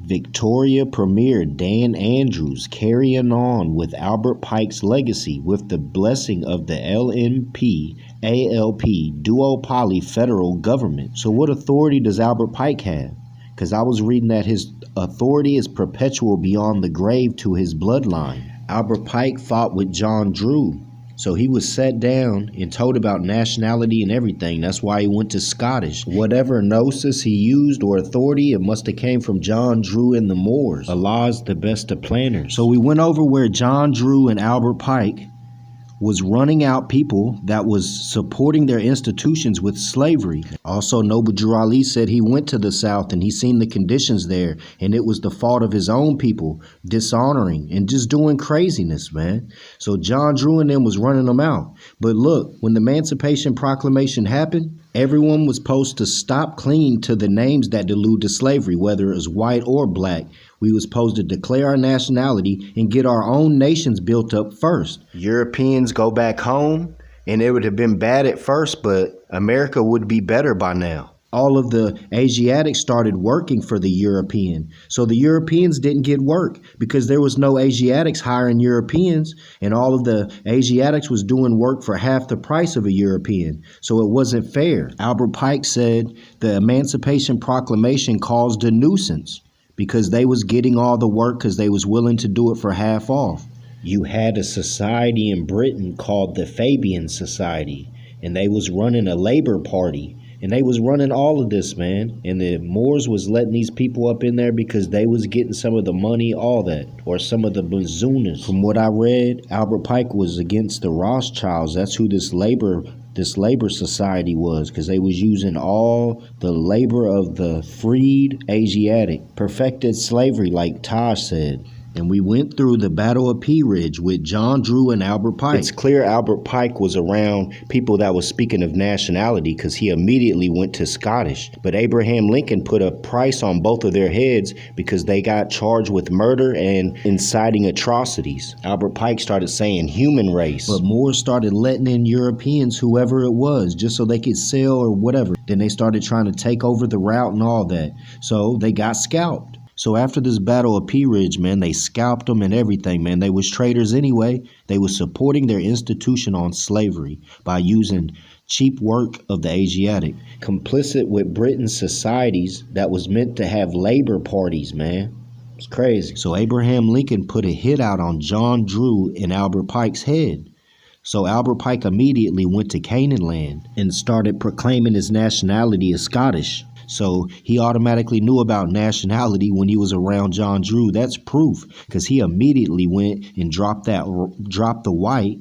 Victoria Premier Dan Andrews carrying on with Albert Pike's legacy with the blessing of the LNP ALP duopoly federal government. So what authority does Albert Pike have? Because I was reading that his authority is perpetual beyond the grave to his bloodline. Albert Pike fought with John Drew. So he was sat down and told about nationality and everything. That's why he went to Scottish. Whatever gnosis he used or authority, it must have came from John Drew and the Moors. Allah's the best of planners. So we went over where John Drew and Albert Pike was running out people that was supporting their institutions with slavery. Also, Noble Drew Ali said he went to the South and he seen the conditions there, and it was the fault of his own people, dishonoring and just doing craziness, man. So John Drew and them was running them out. But look, when the Emancipation Proclamation happened, everyone was supposed to stop clinging to the names that delude to slavery, whether it was white or black. We was supposed to declare our nationality and get our own nations built up first. Europeans go back home, and it would have been bad at first, but America would be better by now. All of the Asiatics started working for the European. So the Europeans didn't get work because there was no Asiatics hiring Europeans, and all of the Asiatics was doing work for half the price of a European. So it wasn't fair. Albert Pike said the Emancipation Proclamation caused a nuisance because they was getting all the work because they was willing to do it for half off. You had a society in Britain called the Fabian Society, and they was running a labor party. And they was running all of this, man. And the Moors was letting these people up in there because they was getting some of the money, all that, or some of the bazoonas. From what I read, Albert Pike was against the Rothschilds. That's who this labor society was, because they was using all the labor of the freed Asiatic, perfected slavery, like Taj said. And we went through the Battle of Pea Ridge with John Drew and Albert Pike. It's clear Albert Pike was around people that was speaking of nationality because he immediately went to Scottish. But Abraham Lincoln put a price on both of their heads because they got charged with murder and inciting atrocities. Albert Pike started saying human race. But Moors started letting in Europeans, whoever it was, just so they could sell or whatever. Then they started trying to take over the route and all that. So they got scalped. So after this Battle of Pea Ridge, man, they scalped them and everything, man. They was traitors anyway. They was supporting their institution on slavery by using cheap work of the Asiatic. Complicit with Britain's societies that was meant to have labor parties, man. It's crazy. So Abraham Lincoln put a hit out on John Drew and Albert Pike's head. So Albert Pike immediately went to Canaan land and started proclaiming his nationality as Scottish. So he automatically knew about nationality when he was around John Drew. That's proof, because he immediately went and dropped the white,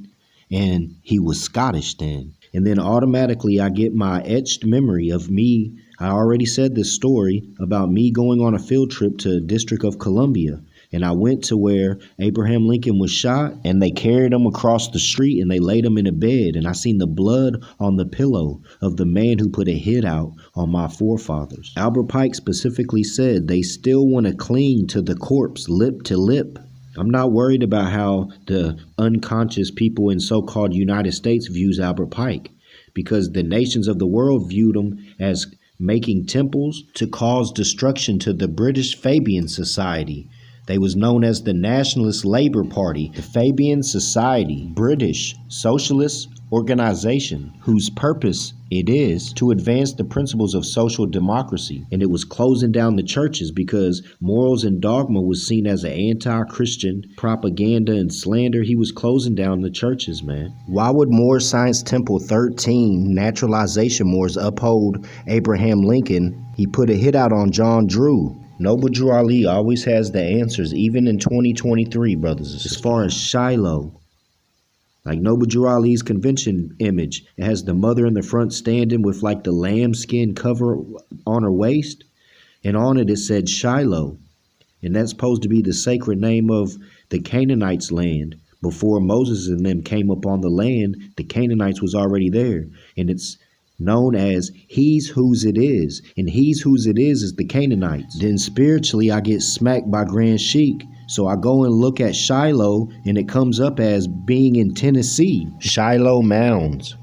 and he was Scottish then. And then automatically I get my etched memory of me. I already said this story about me going on a field trip to District of Columbia. And I went to where Abraham Lincoln was shot, and they carried him across the street and they laid him in a bed. And I seen the blood on the pillow of the man who put a hit out on my forefathers. Albert Pike specifically said they still want to cling to the corpse lip to lip. I'm not worried about how the unconscious people in so-called United States views Albert Pike, because the nations of the world viewed him as making temples to cause destruction to the British Fabian Society. They was known as the Nationalist Labour Party, the Fabian Society, British socialist organization whose purpose it is to advance the principles of social democracy. And it was closing down the churches because morals and dogma was seen as an anti-Christian propaganda and slander. He was closing down the churches, man. Why would Moore Science Temple 13 naturalization Moors uphold Abraham Lincoln? He put a hit out on John Drew. Noble Drew Ali always has the answers, even in 2023, brothers. As far as Shiloh, like Noble Drew Ali's convention image, it has the mother in the front standing with like the lambskin cover on her waist. And on it, it said Shiloh. And that's supposed to be the sacred name of the Canaanites' land. Before Moses and them came up on the land, the Canaanites was already there. And it's known as He's Whose It Is. And He's Whose It is the Canaanites. Then spiritually, I get smacked by Grand Sheik. So I go and look at Shiloh, and it comes up as being in Tennessee. Shiloh Mounds.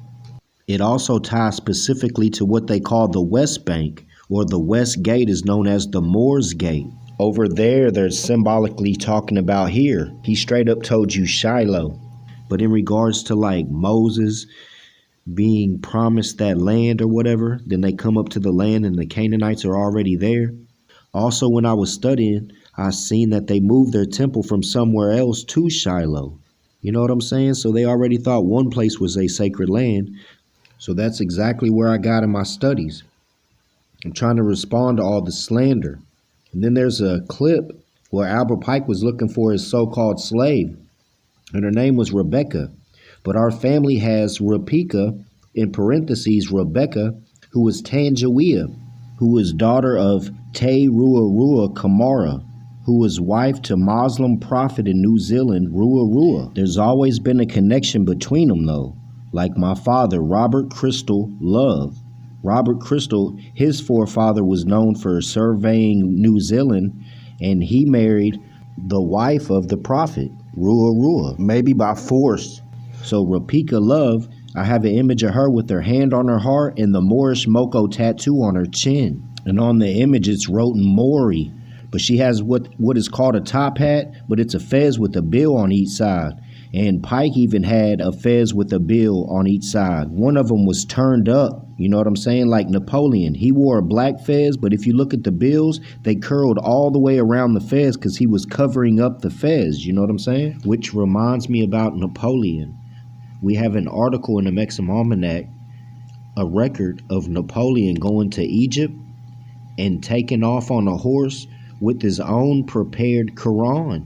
It also ties specifically to what they call the West Bank, or the West Gate is known as the Moors Gate. Over there, they're symbolically talking about here. He straight up told you Shiloh. But in regards to like Moses being promised that land or whatever, then they come up to the land and the Canaanites are already there. Also, when I was studying, I seen that they moved their temple from somewhere else to Shiloh. You know what I'm saying? So they already thought one place was a sacred land. So that's exactly where I got in my studies. I'm trying to respond to all the slander. And then there's a clip where Albert Pike was looking for his so-called slave, and her name was Rebecca. But our family has Rapika, in parentheses, Rebecca, who was Tanjawiya, who was daughter of Te Ruarua Kamara, who was wife to Muslim prophet in New Zealand, Ruarua. There's always been a connection between them, though. Like my father, Robert Crystal Love. Robert Crystal, his forefather was known for surveying New Zealand, and he married the wife of the prophet, Ruarua, maybe by force. So Rapika Love, I have an image of her with her hand on her heart and the Moorish Moko tattoo on her chin. And on the image, it's written Mori. But she has what is called a top hat, but it's a fez with a bill on each side. And Pike even had a fez with a bill on each side. One of them was turned up, you know what I'm saying? Like Napoleon. He wore a black fez, but if you look at the bills, they curled all the way around the fez because he was covering up the fez, you know what I'm saying? Which reminds me about Napoleon. We have an article in the Maxim Almanac, a record of Napoleon going to Egypt and taking off on a horse with his own prepared Quran.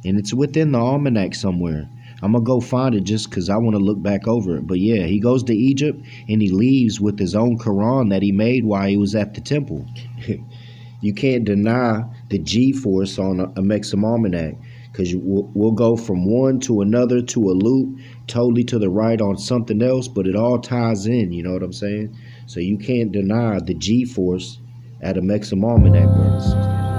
And it's within the almanac somewhere. I'm going to go find it just because I want to look back over it. But yeah, he goes to Egypt and he leaves with his own Quran that he made while he was at the temple. You can't deny the G-force on a Maxim Almanac, because we'll go from one to another to a loop, totally to the right on something else, but it all ties in, you know what I'm saying? So you can't deny the G-force at a Maxim Almanac, brothers.